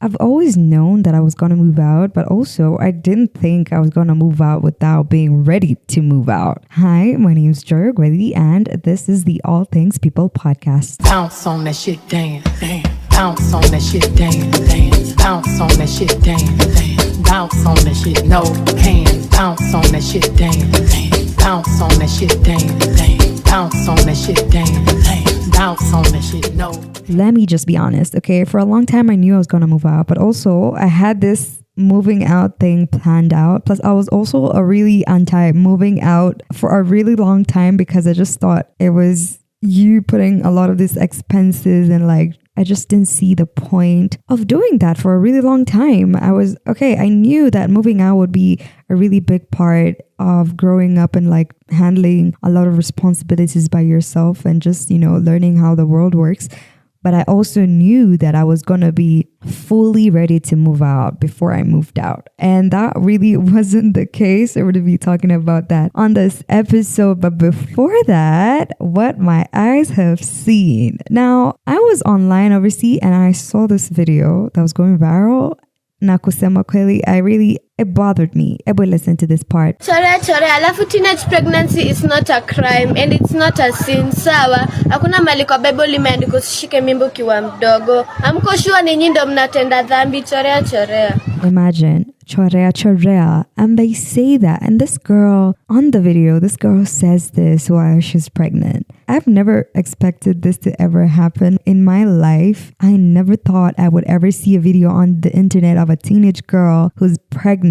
I've always known that I was going to move out, but also I didn't think I was going to move out without being ready to move out. Hi, my name is Joy Gwedi, and this is the All Things People podcast. Bounce on that shit, dance, dance. Bounce on that shit, dance, dance. Bounce on that shit, dance, dance. Bounce on that shit, no hands. Bounce on that shit, dance, dance. Bounce on that shit, dance, dance. Bounce on that shit, dance, dance. Bounce on that shit, no. Let me just be honest, okay? For a long time, I knew I was going to move out, but also I had this moving out thing planned out. Plus, I was also a really anti moving out for a really long time because I just thought it was you putting a lot of these expenses and I just didn't see the point of doing that for a really long time. I knew that moving out would be a really big part of growing up and handling a lot of responsibilities by yourself and just, learning how the world works. But I also knew that I was going to be fully ready to move out before I moved out. And that really wasn't the case. We're going to be talking about that on this episode. But before that, what my eyes have seen. Now, I was online obviously and I saw this video that was going viral. Na kusema kweli, it bothered me. Everybody listen to this part. Chore, alafu teenage pregnancy is not a crime and it's not a sin, sawa? Hakuna mali kwa Bible limeandikwa usishike mimba ukiwa mdogo. Hamko sure ni nyinyi ndio mnatenda dhambi, chorea. Imagine, chorea. And they say that. And this girl, on the video, this girl says this while she's pregnant. I've never expected this to ever happen in my life. I never thought I would ever see a video on the internet of a teenage girl who's pregnant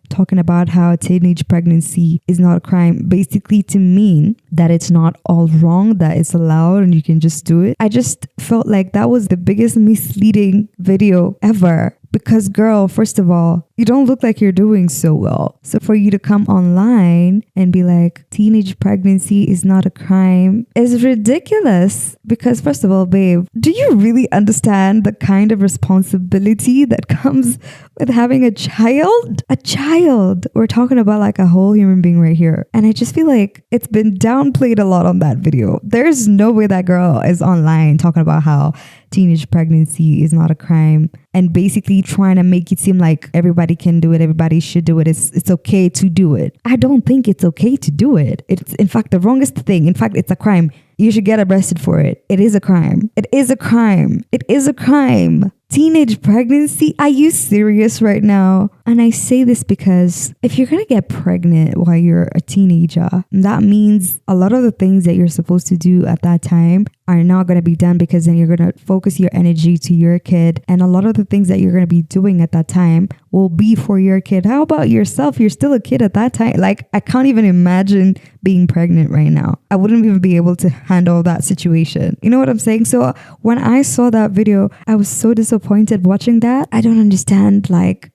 talking about how teenage pregnancy is not a crime, basically to mean that it's not all wrong, that it's allowed and you can just do it. I just felt like that was the biggest misleading video ever. Because girl, first of all, you don't look like you're doing so well. So for you to come online and be like, teenage pregnancy is not a crime is ridiculous. Because first of all, babe, do you really understand the kind of responsibility that comes with having a child? A child. We're talking about a whole human being right here. And I just feel like it's been downplayed a lot on that video. There's no way that girl is online talking about how teenage pregnancy is not a crime and basically trying to make it seem like everybody can do it, everybody should do it, it's okay to do it. I don't think it's okay to do it. It's in fact the wrongest thing. In fact, it's a crime. You should get arrested for it. It is a crime. It is a crime. It is a crime. Teenage pregnancy? Are you serious right now? And I say this because if you're going to get pregnant while you're a teenager, that means a lot of the things that you're supposed to do at that time are not going to be done because then you're going to focus your energy to your kid. And a lot of the things that you're going to be doing at that time will be for your kid. How about yourself? You're still a kid at that time. I can't even imagine being pregnant right now. I wouldn't even be able to handle that situation. You know what I'm saying? So when I saw that video, I was so disappointed watching that. I don't understand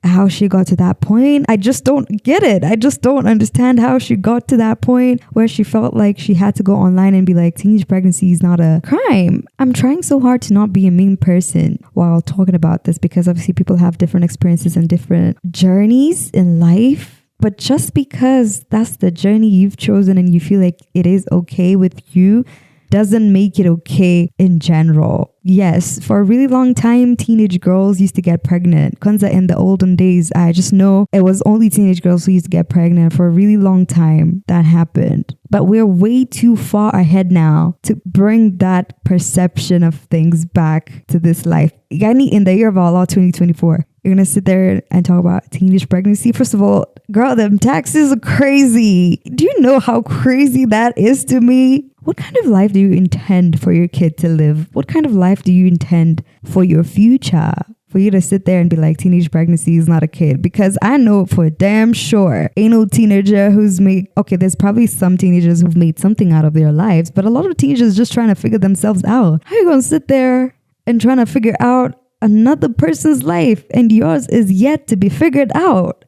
how she got to that point. I just don't get it. I just don't understand how she got to that point where she felt like she had to go online and be like, teenage pregnancy is not a crime. I'm trying so hard to not be a mean person while talking about this because obviously people have different experiences and different journeys in life. But just because that's the journey you've chosen and you feel like it is okay with you doesn't make it okay in general. Yes, for a really long time, teenage girls used to get pregnant. Kwanzaa in the olden days, I just know it was only teenage girls who used to get pregnant. For a really long time, that happened. But we're way too far ahead now to bring that perception of things back to this life. Yani, in the year of Allah 2024, you're going to sit there and talk about teenage pregnancy. First of all, girl, them taxes are crazy. Do you know how crazy that is to me? What kind of life do you intend for your kid to live? What kind of life do you intend for your future? For you to sit there and be like, teenage pregnancy is not a kid. Because I know for damn sure, ain't no teenager there's probably some teenagers who've made something out of their lives, but a lot of teenagers just trying to figure themselves out. How are you going to sit there and trying to figure out another person's life and yours is yet to be figured out?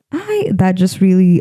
That just really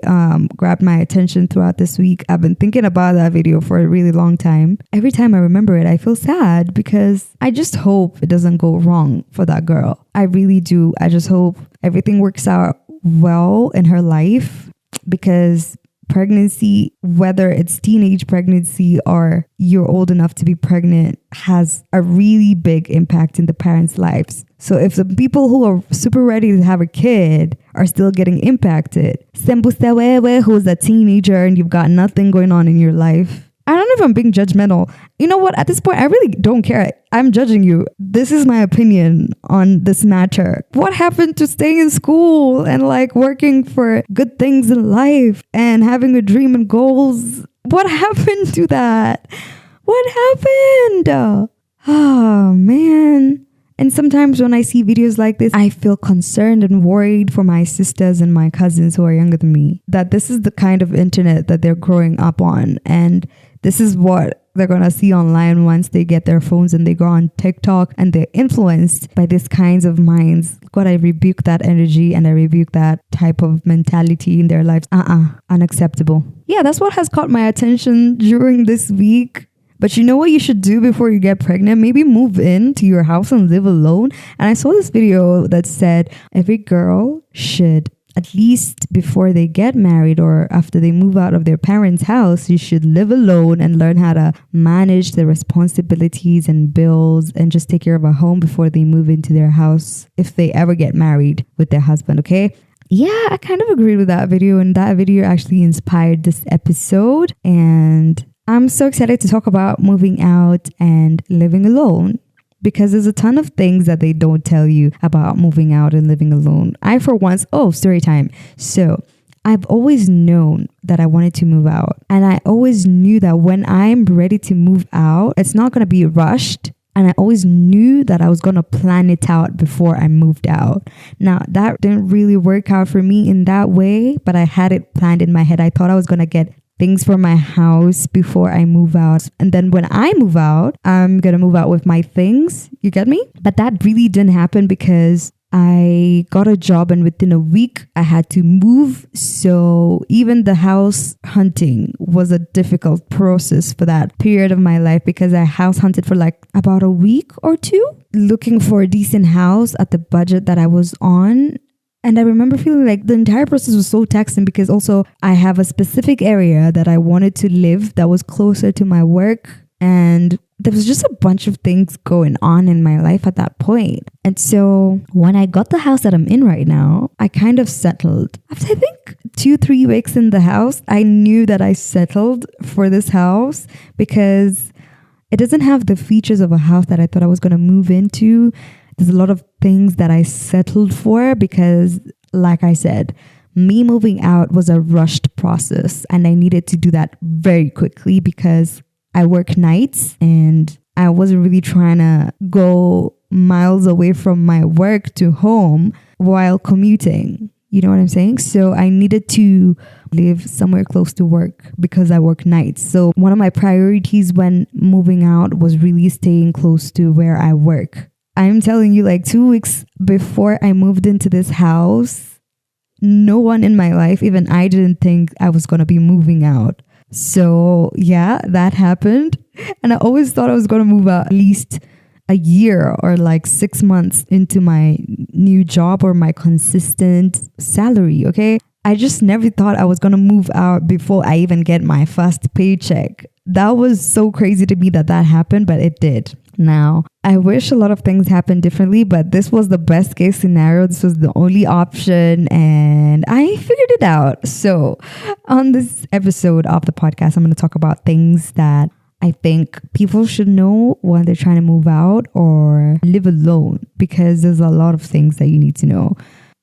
grabbed my attention throughout this week. I've been thinking about that video for a really long time. Every time I remember it, I feel sad because I just hope it doesn't go wrong for that girl. I really do. I just hope everything works out well in her life because pregnancy, whether it's teenage pregnancy or you're old enough to be pregnant, has a really big impact in the parents' lives. So if the people who are super ready to have a kid are still getting impacted, Sembusewewe, who's a teenager and you've got nothing going on in your life. I don't know if I'm being judgmental. You know what? At this point, I really don't care. I'm judging you. This is my opinion on this matter. What happened to staying in school and like working for good things in life and having a dream and goals? What happened to that? What happened? Oh, man. And sometimes when I see videos like this, I feel concerned and worried for my sisters and my cousins who are younger than me, that this is the kind of internet that they're growing up on. And this is what they're going to see online once they get their phones and they go on TikTok and they're influenced by these kinds of minds. God, I rebuke that energy and I rebuke that type of mentality in their lives. Unacceptable. Yeah, that's what has caught my attention during this week. But you know what you should do before you get pregnant? Maybe move into your house and live alone. And I saw this video that said every girl should, at least before they get married or after they move out of their parents' house, you should live alone and learn how to manage the responsibilities and bills and just take care of a home before they move into their house if they ever get married with their husband, okay? Yeah, I kind of agreed with that video, and that video actually inspired this episode. And I'm so excited to talk about moving out and living alone, because there's a ton of things that they don't tell you about moving out and living alone. I, for once, story time. So I've always known that I wanted to move out. And I always knew that when I'm ready to move out, it's not going to be rushed. And I always knew that I was going to plan it out before I moved out. Now, that didn't really work out for me in that way, but I had it planned in my head. I thought I was going to get things for my house before I move out. And then when I move out, I'm going to move out with my things. You get me? But that really didn't happen because I got a job and within a week I had to move. So even the house hunting was a difficult process for that period of my life, because I house hunted for like about a week or two, looking for a decent house at the budget that I was on. And I remember feeling like the entire process was so taxing, because also I have a specific area that I wanted to live that was closer to my work. And there was just a bunch of things going on in my life at that point. And so when I got the house that I'm in right now, I kind of settled. After I think 2-3 weeks in the house, I knew that I settled for this house because it doesn't have the features of a house that I thought I was going to move into. There's a lot of things that I settled for because, like I said, me moving out was a rushed process and I needed to do that very quickly because I work nights and I wasn't really trying to go miles away from my work to home while commuting. You know what I'm saying? So I needed to live somewhere close to work because I work nights. So one of my priorities when moving out was really staying close to where I work. I'm telling you, like 2 weeks before I moved into this house, no one in my life, even I, didn't think I was going to be moving out. So yeah, that happened. And I always thought I was going to move out at least a year or like 6 months into my new job or my consistent salary. Okay. I just never thought I was going to move out before I even get my first paycheck. That was so crazy to me that happened, but it did. Now, I wish a lot of things happened differently, but this was the best case scenario. This was the only option and I figured it out. So on this episode of the podcast, I'm going to talk about things that I think people should know when they're trying to move out or live alone, because there's a lot of things that you need to know.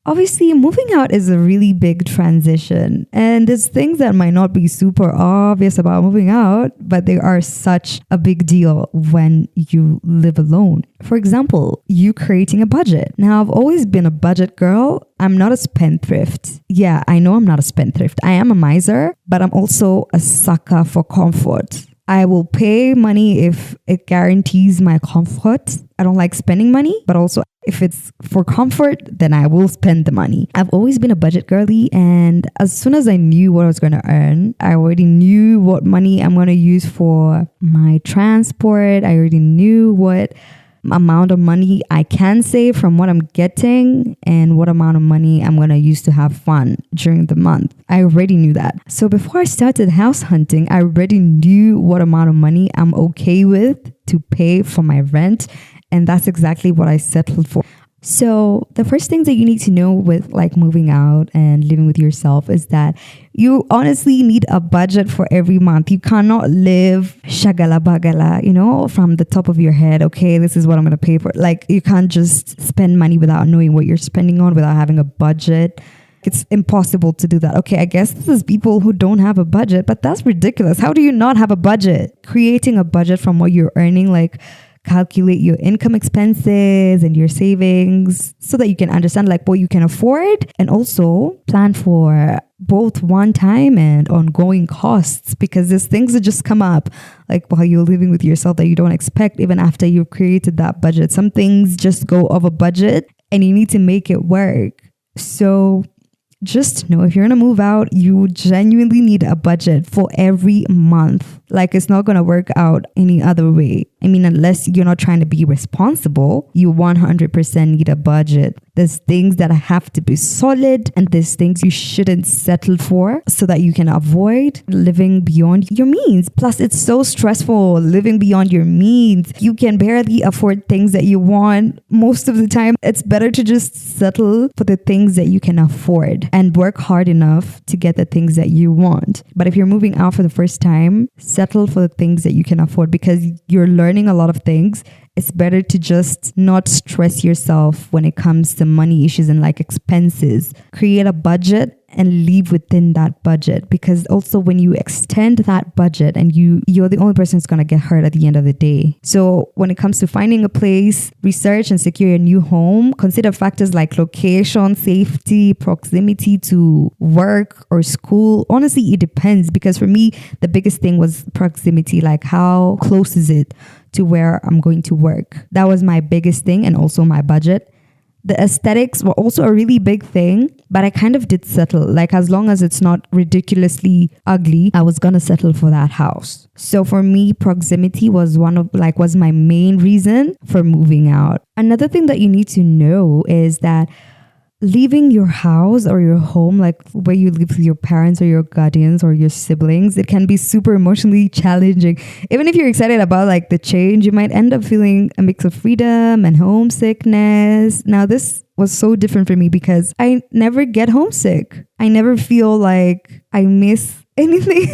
Obviously, moving out is a really big transition, and there's things that might not be super obvious about moving out, but they are such a big deal when you live alone. For example, you creating a budget. Now, I've always been a budget girl. I'm not a spendthrift. Yeah, I know I'm not a spendthrift. I am a miser, but I'm also a sucker for comfort. I will pay money if it guarantees my comfort. I don't like spending money, but also if it's for comfort, then I will spend the money. I've always been a budget girly, and as soon as I knew what I was going to earn, I already knew what money I'm going to use for my transport. I already knew what amount of money I can save from what I'm getting and what amount of money I'm going to use to have fun during the month. I already knew that. So before I started house hunting, I already knew what amount of money I'm okay with to pay for my rent. And that's exactly what I settled for. So the first things that you need to know with like moving out and living with yourself is that you honestly need a budget for every month. You cannot live shagala bagala, from the top of your head. Okay, this is what I'm going to pay for. Like you can't just spend money without knowing what you're spending on, without having a budget. It's impossible to do that. Okay, I guess this is people who don't have a budget, but that's ridiculous. How do you not have a budget? Creating a budget from what you're earning, like calculate your income expenses and your savings so that you can understand like what you can afford, and also plan for both one-time and ongoing costs, because there's things that just come up like while you're living with yourself that you don't expect even after you've created that budget. Some things just go over budget and you need to make it work. So just know if you're going to move out, you genuinely need a budget for every month. Like it's not going to work out any other way. I mean, unless you're not trying to be responsible, you 100% need a budget. There's things that have to be solid and there's things you shouldn't settle for so that you can avoid living beyond your means. Plus, it's so stressful living beyond your means. You can barely afford things that you want. Most of the time, it's better to just settle for the things that you can afford and work hard enough to get the things that you want. But if you're moving out for the first time, settle for the things that you can afford because you're learning a lot of things. It's better to just not stress yourself when it comes to money issues and like expenses. Create a budget and live within that budget, because also when you extend that budget and you're the only person who's going to get hurt at the end of the day. So when it comes to finding a place, research and secure a new home, consider factors like location, safety, proximity to work or school. Honestly, it depends, because for me, the biggest thing was proximity, like how close is it to where I'm going to work. That was my biggest thing, and also my budget. The aesthetics were also a really big thing, but I kind of did settle. Like as long as it's not ridiculously ugly, I was gonna settle for that house. So for me, proximity was was my main reason for moving out. Another thing that you need to know is that leaving your house or your home, like where you live with your parents or your guardians or your siblings, it can be super emotionally challenging. Even if you're excited about like the change, you might end up feeling a mix of freedom and homesickness. Now, this was so different for me because I never get homesick. I never feel like I miss anything.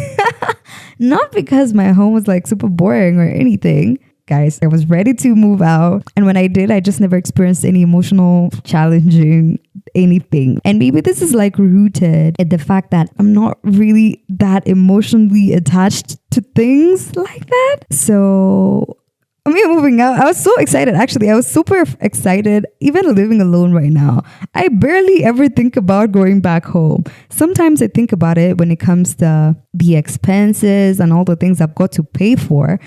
Not because my home was like super boring or anything. Guys, I was ready to move out. And when I did, I just never experienced any emotional challenging anything. And maybe this is like rooted in the fact that I'm not really that emotionally attached to things like that. So moving out, I was so excited. Actually, I was super excited. Even living alone right now, I barely ever think about going back home. Sometimes I think about it when it comes to the expenses and all the things I've got to pay for.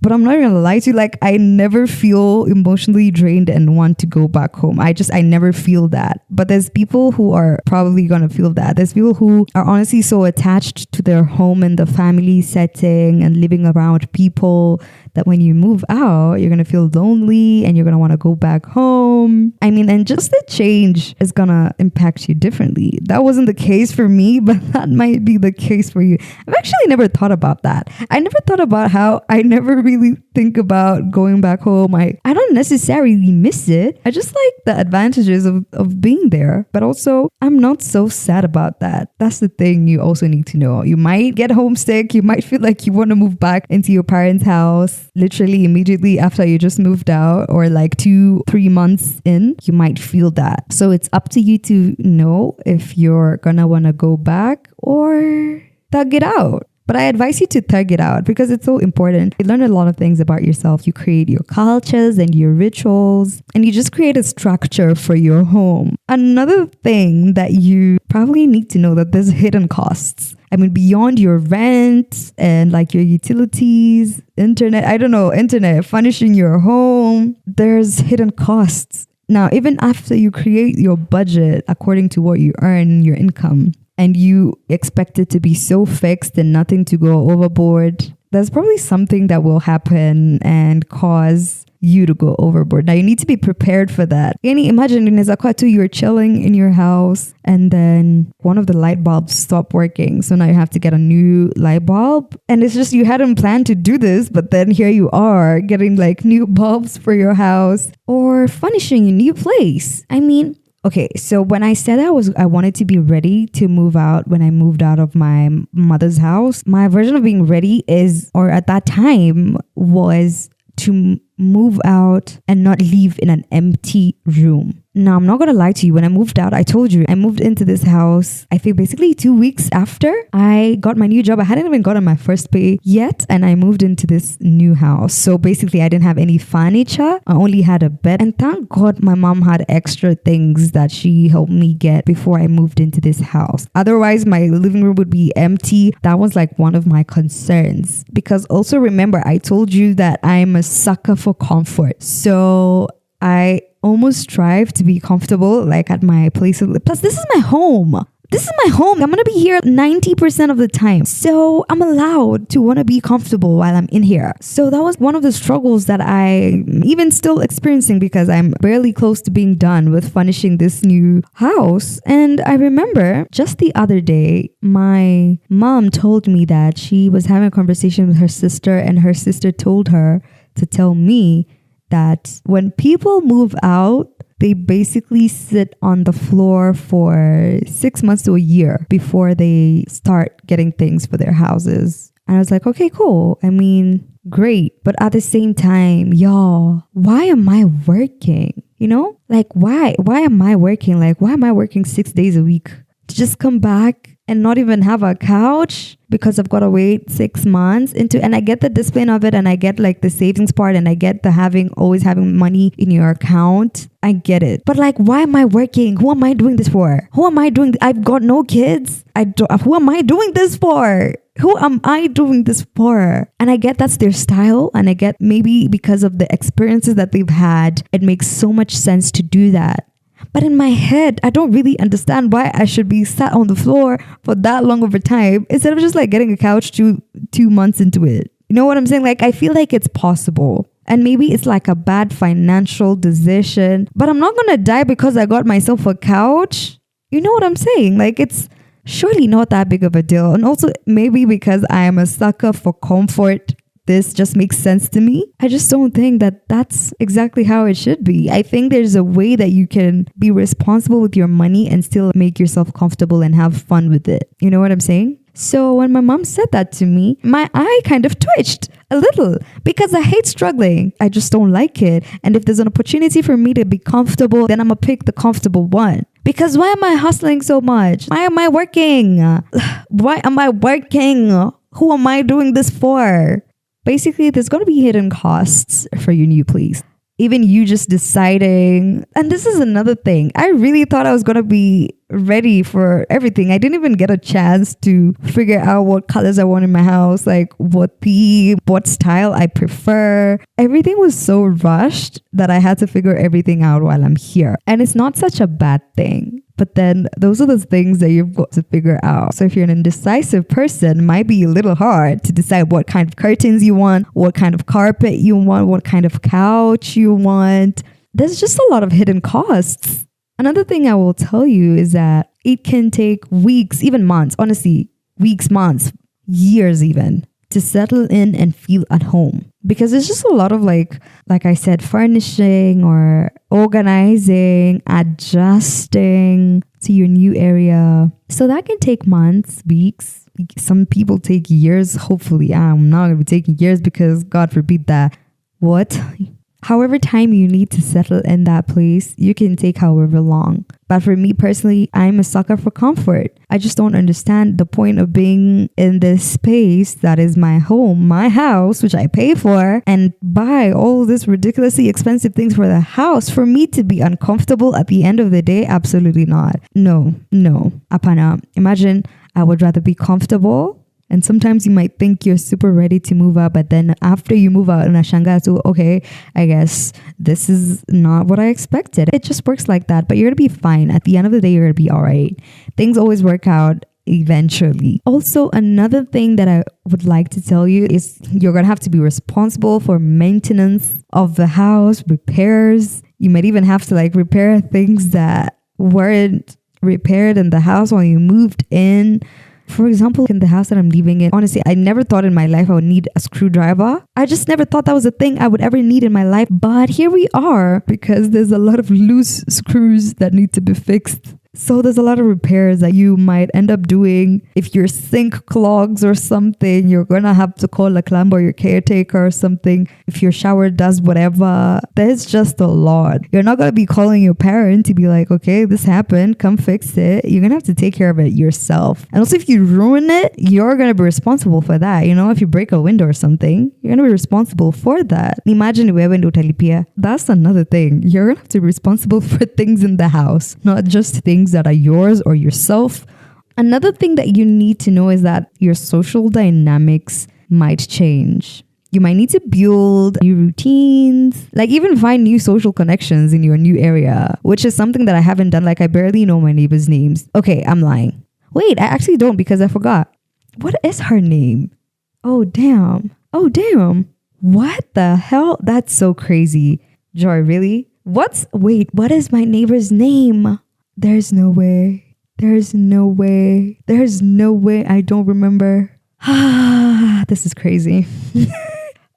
But I'm not gonna lie to you, like I never feel emotionally drained and want to go back home. I never feel that. But there's people who are probably gonna feel that. There's people who are honestly so attached to their home and the family setting and living around people that when you move out, you're gonna feel lonely and you're gonna wanna go back home. I mean, and just the change is gonna impact you differently. That wasn't the case for me, but that might be the case for you. I've actually never thought about that. I never thought about how I never really think about going back home. I don't necessarily miss it. I just like the advantages of being there. But also, I'm not so sad about that. That's the thing you also need to know. You might get homesick. You might feel like you want to move back into your parents' house literally immediately after you just moved out, or like 2-3 months in. You might feel that. So it's up to you to know if you're gonna want to go back or thug it out. But I advise you to thug it out because it's so important. You learn a lot of things about yourself. You create your cultures and your rituals, and you just create a structure for your home. Another thing that you probably need to know, that there's hidden costs. I mean, beyond your rent and like your utilities, internet, furnishing your home, there's hidden costs. Now, even after you create your budget according to what you earn, your income, and you expect it to be so fixed and nothing to go overboard, there's probably something that will happen and cause you to go overboard. Now you need to be prepared for that. Yani imagine in Zakwatu, you're chilling in your house and then one of the light bulbs stopped working. So now you have to get a new light bulb. And it's just you hadn't planned to do this, but then here you are getting like new bulbs for your house or furnishing a new place. I mean, okay, so when I said I wanted to be ready to move out when I moved out of my mother's house, my version of being ready or at that time was to move out and not leave in an empty room. Now, I'm not going to lie to you. When I moved out, I told you I moved into this house, I think basically 2 weeks after I got my new job. I hadn't even gotten my first pay yet. And I moved into this new house. So basically, I didn't have any furniture. I only had a bed. And thank God my mom had extra things that she helped me get before I moved into this house. Otherwise, my living room would be empty. That was like one of my concerns. Because also remember, I told you that I'm a sucker for comfort. So I almost strive to be comfortable, like at my place. Plus, this is my home. This is my home. I'm going to be here 90% of the time. So I'm allowed to want to be comfortable while I'm in here. So that was one of the struggles that I'm even still experiencing because I'm barely close to being done with furnishing this new house. And I remember just the other day, my mom told me that she was having a conversation with her sister and her sister told her to tell me that when people move out, they basically sit on the floor for 6 months to a year before they start getting things for their houses. And I was like, okay, cool. I mean, great. But at the same time, y'all, why am I working? You know, like why am I working? Like, why am I working 6 days a week to just come back and not even have a couch because I've got to wait 6 months and I get the discipline of it and I get like the savings part and I get the always having money in your account. I get it. But like, why am I working? Who am I doing this for? I've got no kids. Who am I doing this for? Who am I doing this for? And I get that's their style. And I get maybe because of the experiences that they've had, it makes so much sense to do that. But in my head, I don't really understand why I should be sat on the floor for that long of a time instead of just like getting a couch 2 months into it. You know what I'm saying? Like, I feel like it's possible. And maybe it's like a bad financial decision, but I'm not going to die because I got myself a couch. You know what I'm saying? Like, it's surely not that big of a deal. And also maybe because I am a sucker for comfort, this just makes sense to me. I just don't think that that's exactly how it should be. I think there's a way that you can be responsible with your money and still make yourself comfortable and have fun with it. You know what I'm saying? So when my mom said that to me, my eye kind of twitched a little because I hate struggling. I just don't like it. And if there's an opportunity for me to be comfortable, then I'm going to pick the comfortable one. Because why am I hustling so much? Why am I working? Why am I working? Who am I doing this for? Basically, there's going to be hidden costs for your new place. Even you just deciding. And this is another thing. I really thought I was going to be ready for everything. I didn't even get a chance to figure out what colors I want in my house, like what theme, what style I prefer. Everything was so rushed that I had to figure everything out while I'm here. And it's not such a bad thing. But then those are the things that you've got to figure out. So if you're an indecisive person, it might be a little hard to decide what kind of curtains you want, what kind of carpet you want, what kind of couch you want. There's just a lot of hidden costs. Another thing I will tell you is that it can take weeks, even months, honestly, weeks, months, years even, to settle in and feel at home. Because it's just a lot of like I said, furnishing or organizing, adjusting to your new area. So that can take months, weeks. Some people take years. Hopefully, I'm not going to be taking years because God forbid that. However time you need to settle in that place, you can take however long. But for me personally, I'm a sucker for comfort. I just don't understand the point of being in this space that is my home, my house, which I pay for, and buy all this ridiculously expensive things for the house for me to be uncomfortable at the end of the day. Absolutely not. No. Apana. Imagine I would rather be comfortable. And sometimes you might think you're super ready to move out, but then after you move out, unashangaa tu, okay, I guess this is not what I expected. It just works like that, but you're going to be fine. At the end of the day, you're going to be all right. Things always work out eventually. Also, another thing that I would like to tell you is you're going to have to be responsible for maintenance of the house, repairs. You might even have to like repair things that weren't repaired in the house while you moved in. For example, in the house that I'm living in, honestly, I never thought in my life I would need a screwdriver. I just never thought that was a thing I would ever need in my life. But here we are, because there's a lot of loose screws that need to be fixed. So there's a lot of repairs that you might end up doing. If your sink clogs or something, you're going to have to call a plumber or your caretaker or something. If your shower does whatever, there's just a lot. You're not going to be calling your parent to be like, okay, this happened, come fix it. You're going to have to take care of it yourself. And also if you ruin it, you're going to be responsible for that. You know, if you break a window or something, you're going to be responsible for that. Imagine if window talipia. That's another thing. You're going to have to be responsible for things in the house, not just things that are yours or yourself. Another thing that you need to know is that your social dynamics might change. You might need to build new routines, like even find new social connections in your new area, which is something that I haven't done. Like I barely know my neighbors' names. Okay, I'm lying. Wait, I actually don't, because I forgot. What is her name? Oh, damn. What the hell? That's so crazy. Joy, really? What is my neighbor's name? There's no way. I don't remember. This is crazy.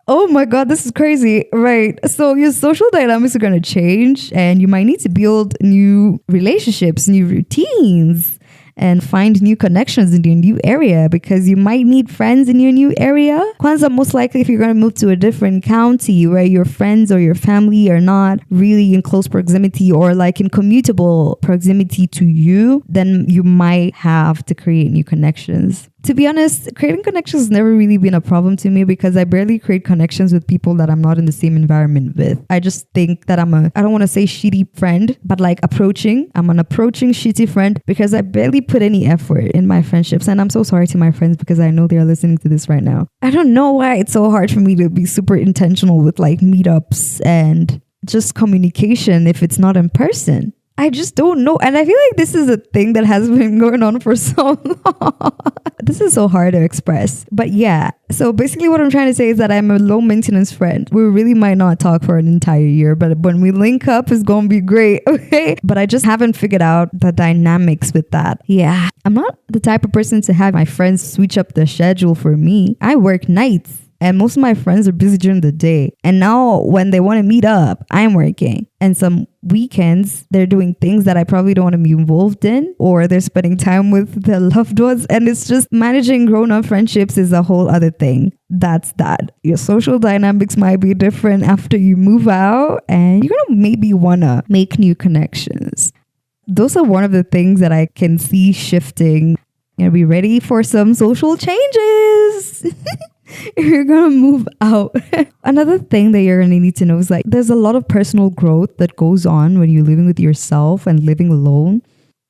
Oh my God, this is crazy. Right. So your social dynamics are going to change, and you might need to build new relationships, new routines, and find new connections in your new area, because you might need friends in your new area. Kwanzaa, most likely if you're going to move to a different county where your friends or your family are not really in close proximity or like in commutable proximity to you, then you might have to create new connections. To be honest, creating connections has never really been a problem to me, because I barely create connections with people that I'm not in the same environment with. I just think that I don't want to say shitty friend, but like I'm an approaching shitty friend, because I barely put any effort in my friendships. And I'm so sorry to my friends, because I know they're listening to this right now. I don't know why it's so hard for me to be super intentional with like meetups and just communication if it's not in person. I just don't know. And I feel like this is a thing that has been going on for so long. This is so hard to express. But yeah, so basically what I'm trying to say is that I'm a low maintenance friend. We really might not talk for an entire year, but when we link up, it's going to be great. Okay. But I just haven't figured out the dynamics with that. Yeah. I'm not the type of person to have my friends switch up the schedule for me. I work nights. And most of my friends are busy during the day. And now when they want to meet up, I'm working. And some weekends, they're doing things that I probably don't want to be involved in, or they're spending time with their loved ones. And it's just managing grown-up friendships is a whole other thing. That's that. Your social dynamics might be different after you move out, and you're going to maybe want to make new connections. Those are one of the things that I can see shifting. You're going to be ready for some social changes. You're gonna move out. Another thing that you're gonna need to know is like there's a lot of personal growth that goes on when you're living with yourself and living alone,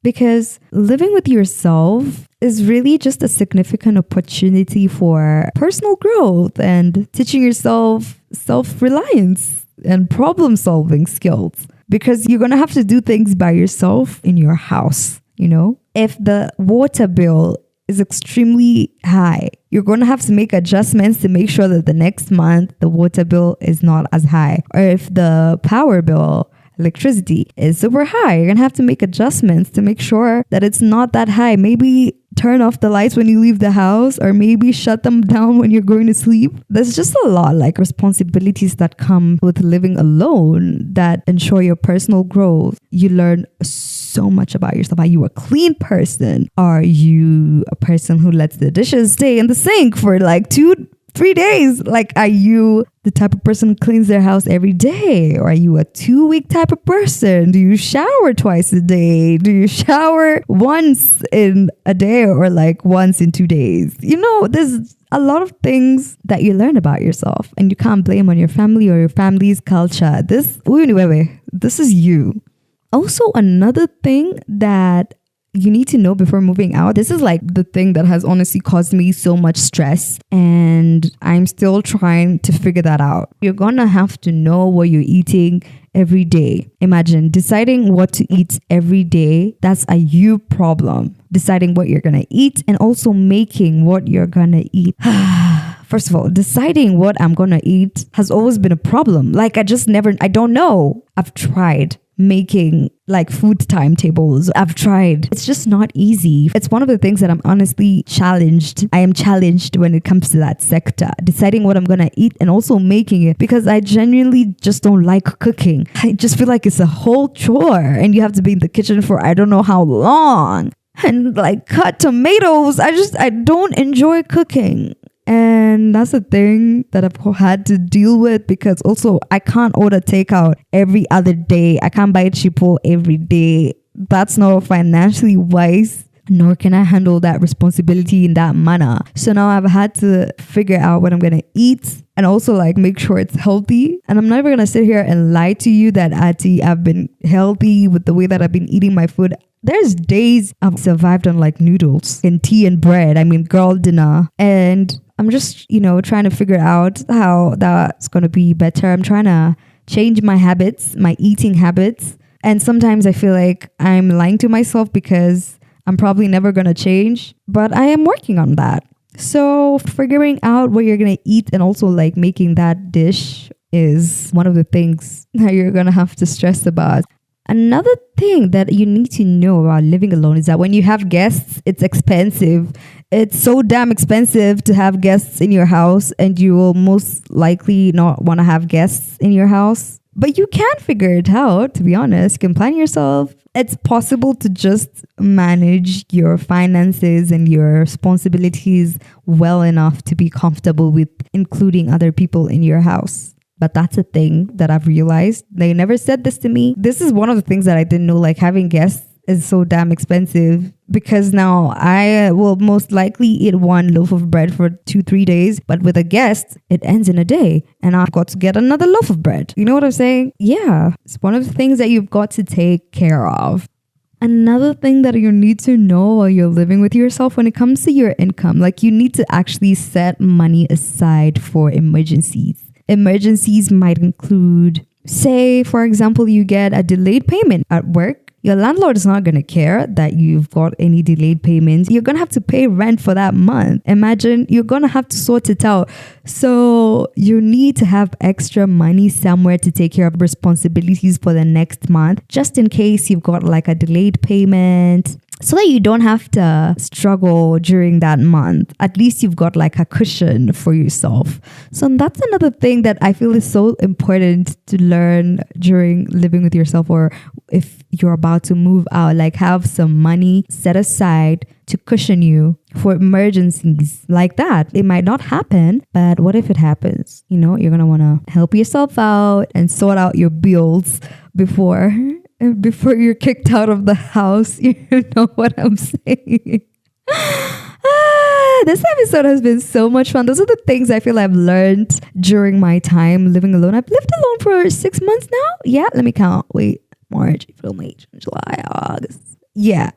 because living with yourself is really just a significant opportunity for personal growth and teaching yourself self-reliance and problem-solving skills, because you're gonna have to do things by yourself in your house. You know, if the water bill is extremely high, you're going to have to make adjustments to make sure that the next month the water bill is not as high. Or if the power bill, electricity, is super high, you're going to have to make adjustments to make sure that it's not that high. Maybe turn off the lights when you leave the house, or maybe shut them down when you're going to sleep. There's just a lot like responsibilities that come with living alone that ensure your personal growth. You learn so much about yourself. Are you a clean person? Are you a person who lets the dishes stay in the sink for like 2-3 days? Like, are you the type of person who cleans their house every day? Or are you a 2-week type of person? Do you shower twice a day? Do you shower once in a day or like once in 2 days? You know, there's a lot of things that you learn about yourself, and you can't blame on your family or your family's culture. This is you. Also, another thing that you need to know before moving out. This is like the thing that has honestly caused me so much stress, and I'm still trying to figure that out. You're gonna have to know what you're eating every day. Imagine deciding what to eat every day. That's a you problem. Deciding what you're gonna eat and also making what you're gonna eat. First of all, deciding what I'm gonna eat has always been a problem. Like I don't know. I've tried making like food timetables. I've tried. It's just not easy. It's one of the things that I'm honestly challenged. I am challenged when it comes to that sector, deciding what I'm gonna eat and also making it, because I genuinely just don't like cooking. I just feel like it's a whole chore and you have to be in the kitchen for I don't know how long and like cut tomatoes. I don't enjoy cooking. And that's a thing that I've had to deal with, because also I can't order takeout every other day. I can't buy Chipotle every day. That's not financially wise, nor can I handle that responsibility in that manner. So now I've had to figure out what I'm going to eat and also like make sure it's healthy. And I'm never going to sit here and lie to you that I've been healthy with the way that I've been eating my food. There's days I've survived on like noodles and tea and bread. I mean, girl dinner. And I'm just, trying to figure out how that's going to be better. I'm trying to change my habits, my eating habits. And sometimes I feel like I'm lying to myself because I'm probably never going to change. But I am working on that. So figuring out what you're going to eat and also like making that dish is one of the things that you're going to have to stress about. Another thing that you need to know about living alone is that when you have guests, it's expensive. It's so damn expensive to have guests in your house, and you will most likely not want to have guests in your house. But you can figure it out, to be honest. You can plan yourself. It's possible to just manage your finances and your responsibilities well enough to be comfortable with including other people in your house. But that's a thing that I've realized. They never said this to me. This is one of the things that I didn't know, like having guests is so damn expensive, because now I will most likely eat one loaf of bread for 2-3 days. But with a guest, it ends in a day and I've got to get another loaf of bread. You know what I'm saying? Yeah, it's one of the things that you've got to take care of. Another thing that you need to know while you're living with yourself when it comes to your income, like you need to actually set money aside for emergencies. Emergencies might include, say, for example, you get a delayed payment at work. Your landlord is not going to care that you've got any delayed payments. You're going to have to pay rent for that month. Imagine you're going to have to sort it out. So you need to have extra money somewhere to take care of responsibilities for the next month, just in case you've got like a delayed payment, so that you don't have to struggle during that month. At least you've got like a cushion for yourself. So that's another thing that I feel is so important to learn during living with yourself, or if you're about to move out, like have some money set aside to cushion you for emergencies like that. It might not happen, but what if it happens? You're going to want to help yourself out and sort out your bills before you're kicked out of the house. You know what I'm saying? This episode has been so much fun. Those are the things I feel I've learned during my time living alone. I've lived alone for 6 months now. Yeah, let me count. Wait, March, April, May, June, July, August. Yeah,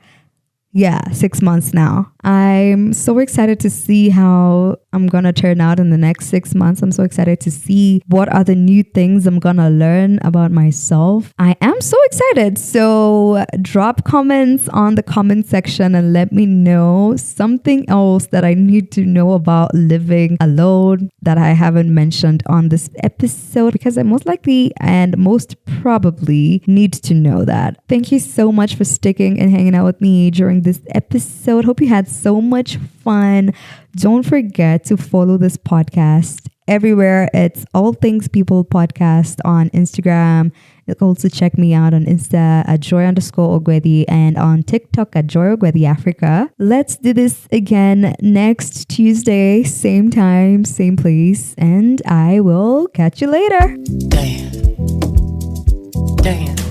6 months now. I'm so excited to see how I'm gonna turn out in the next 6 months. I'm so excited to see what are the new things I'm gonna learn about myself. I am so excited. So drop comments on the comment section and let me know something else that I need to know about living alone that I haven't mentioned on this episode, because I most likely and most probably need to know that. Thank you so much for sticking and hanging out with me during this episode. Hope you had so much fun. Don't forget to follow this podcast everywhere. It's All Things People Podcast on Instagram. You can also check me out on Insta at joy_ogwedi and on TikTok at joyogwedi Africa. Let's do this again next Tuesday, same time, same place, and I will catch you later. Damn.